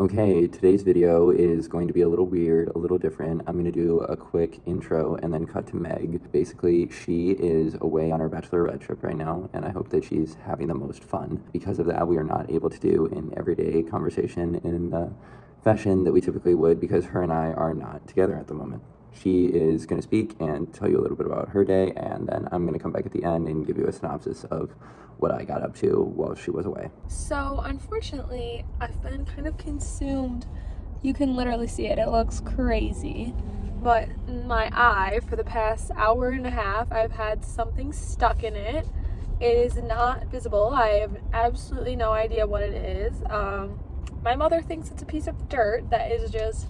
Okay, today's video is going to be a little weird, a little different. I'm going to do a quick intro and then cut to Meg. Basically, she is away on her bachelorette trip right now, and I hope that she's having the most fun. Because of that, we are not able to do an everyday conversation in the fashion that we typically would because her and I are not together at the moment. She is going to speak and tell you a little bit about her day, and then I'm going to come back at the end and give you a synopsis of what I got up to while she was away. So unfortunately, I've been kind of consumed. You can literally see it. It looks crazy. But in my eye, for the past hour and a half, I've had something stuck in it. It is not visible. I have absolutely no idea what it is. My mother thinks it's a piece of dirt that is just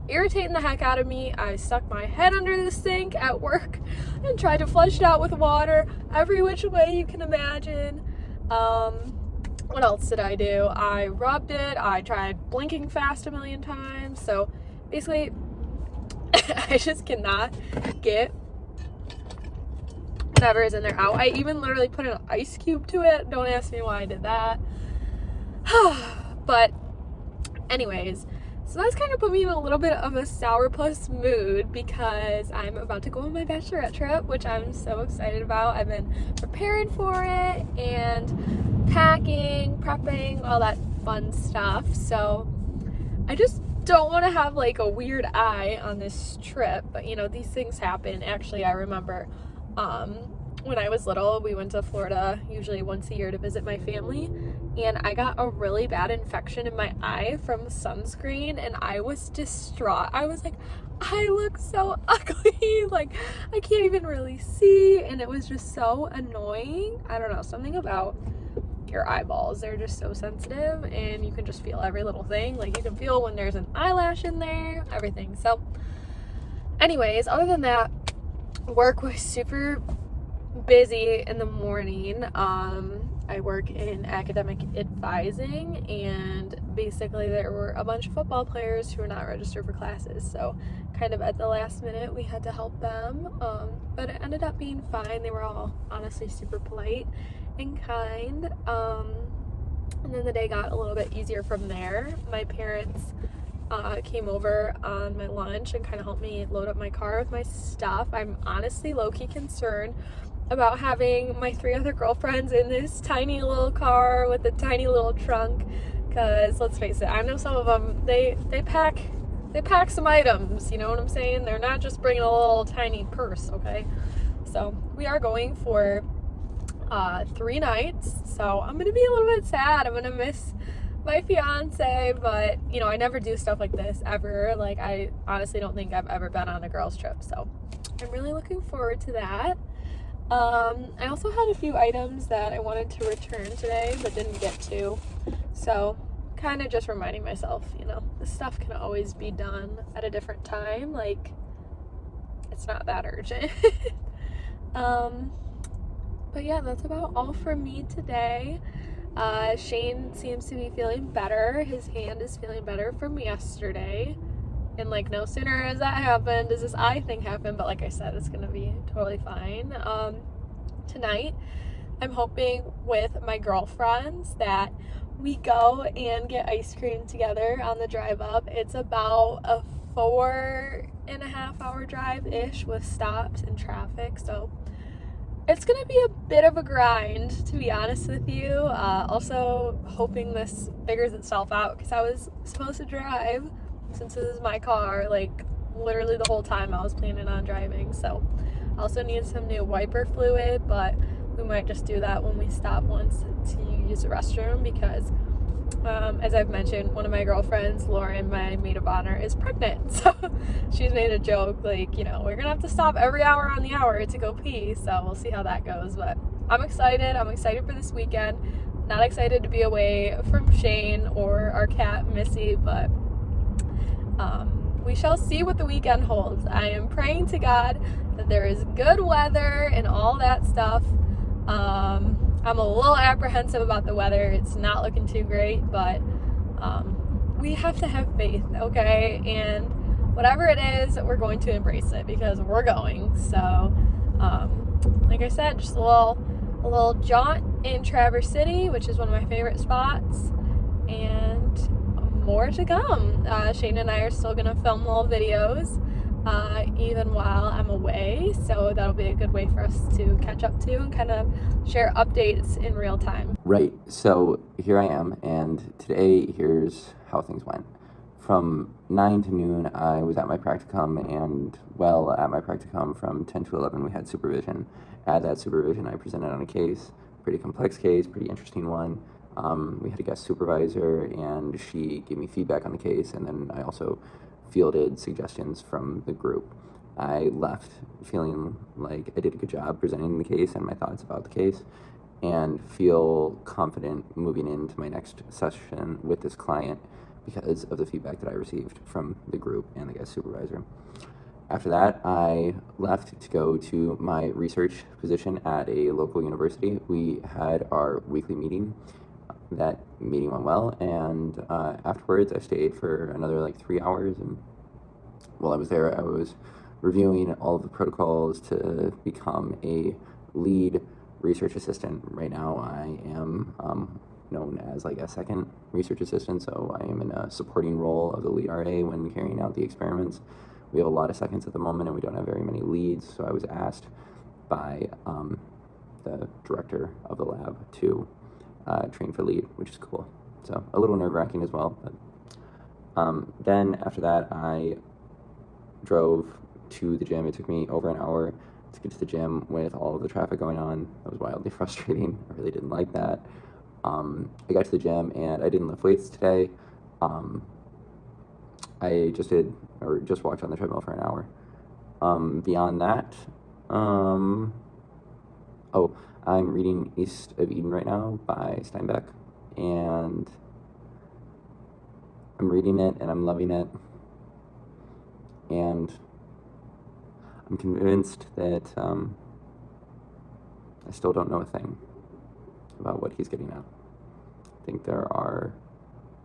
irritating the heck out of me. I stuck my head under the sink at work and tried to flush it out with water every which way you can imagine. What else did I do? I rubbed it. I tried blinking fast a million times. So basically, I just cannot get whatever is in there out. I even literally put an ice cube to it. Don't ask me why I did that. But anyways, so that's kind of put me in a little bit of a sourpuss mood because I'm about to go on my bachelorette trip, which I'm so excited about. I've been preparing for it and packing, prepping, all that fun stuff. So I just don't want to have like a weird eye on this trip, but you know, these things happen. Actually, I remember when I was little, we went to Florida usually once a year to visit my family, and I got a really bad infection in my eye from sunscreen, and I was distraught. I was like, I look so ugly, like I can't even really see, and it was just so annoying. I don't know, something about your eyeballs, they're just so sensitive, and you can just feel every little thing. Like you can feel when there's an eyelash in there, everything. So anyways, other than that, work was super busy in the morning. I work in academic advising, and basically there were a bunch of football players who were not registered for classes, so kind of at the last minute we had to help them, but it ended up being fine. They were all honestly super polite and kind, and then the day got a little bit easier from there. My parents came over on my lunch and kind of helped me load up my car with my stuff. I'm honestly low-key concerned about having my 3 other girlfriends in this tiny little car with a tiny little trunk, because let's face it, I know some of them, they pack some items, you know what I'm saying? They're not just bringing a little tiny purse, okay? So we are going for 3 nights, so I'm gonna be a little bit sad. I'm gonna miss my fiance, but you know, I never do stuff like this ever. Like, I honestly don't think I've ever been on a girls trip, so I'm really looking forward to that. I also had a few items that I wanted to return today but didn't get to, so kind of just reminding myself, you know, this stuff can always be done at a different time. Like, it's not that urgent. But yeah, that's about all for me today. Shane seems to be feeling better. His hand is feeling better from yesterday. And like, no sooner as that happened does this eye thing happen, but like I said, it's gonna be totally fine. Tonight I'm hoping with my girlfriends that we go and get ice cream together on the drive up. It's about a 4.5 hour drive-ish with stops and traffic, so it's gonna be a bit of a grind, to be honest with you. Also hoping this figures itself out, because I was supposed to drive, since this is my car, like literally the whole time I was planning on driving. So I also need some new wiper fluid, but we might just do that when we stop once to use the restroom, because as I've mentioned, one of my girlfriends, Lauren, my maid of honor, is pregnant. So she's made a joke like, you know, we're gonna have to stop every hour on the hour to go pee, so we'll see how that goes. But I'm excited for this weekend. Not excited to be away from Shane or our cat Missy, but we shall see what the weekend holds. I am praying to God that there is good weather and all that stuff. I'm a little apprehensive about the weather. It's not looking too great, but we have to have faith, okay? And whatever it is, we're going to embrace it because we're going. So, like I said, just a little jaunt in Traverse City, which is one of my favorite spots, and more to come. Shane and I are still gonna film little videos even while I'm away, so that'll be a good way for us to catch up to and kind of share updates in real time. Right, so here I am, and today here's how things went. From 9 to noon, I was at my practicum, and at my practicum from 10 to 11, we had supervision. At that supervision, I presented on a case, pretty complex case, pretty interesting one. We had a guest supervisor, and she gave me feedback on the case, and then I also fielded suggestions from the group. I left feeling like I did a good job presenting the case and my thoughts about the case, and feel confident moving into my next session with this client because of the feedback that I received from the group and the guest supervisor. After that, I left to go to my research position at a local university. We had our weekly meeting. That meeting went well, and afterwards I stayed for another like 3 hours, and while I was there, I was reviewing all of the protocols to become a lead research assistant. Right now I am known as like a second research assistant, so I am in a supporting role of the lead RA when carrying out the experiments. We have a lot of seconds at the moment, and we don't have very many leads, so I was asked by the director of the lab to train for lead, which is cool. So a little nerve-wracking as well. But then after that, I drove to the gym. It took me over an hour to get to the gym with all of the traffic going on. That was wildly frustrating. I really didn't like that. I got to the gym and I didn't lift weights today. I just walked on the treadmill for an hour. Beyond that, I'm reading East of Eden right now by Steinbeck, and I'm reading it and I'm loving it, and I'm convinced that I still don't know a thing about what he's getting at. I think there are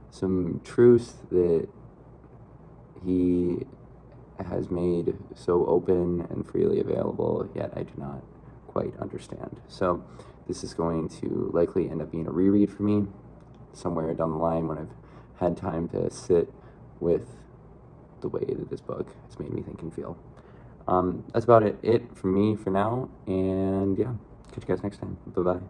some truths that he has made so open and freely available, yet I do not quite understand. So this is going to likely end up being a reread for me somewhere down the line when I've had time to sit with the way that this book has made me think and feel. That's about it from me for now, and yeah, catch you guys next time. Bye-bye.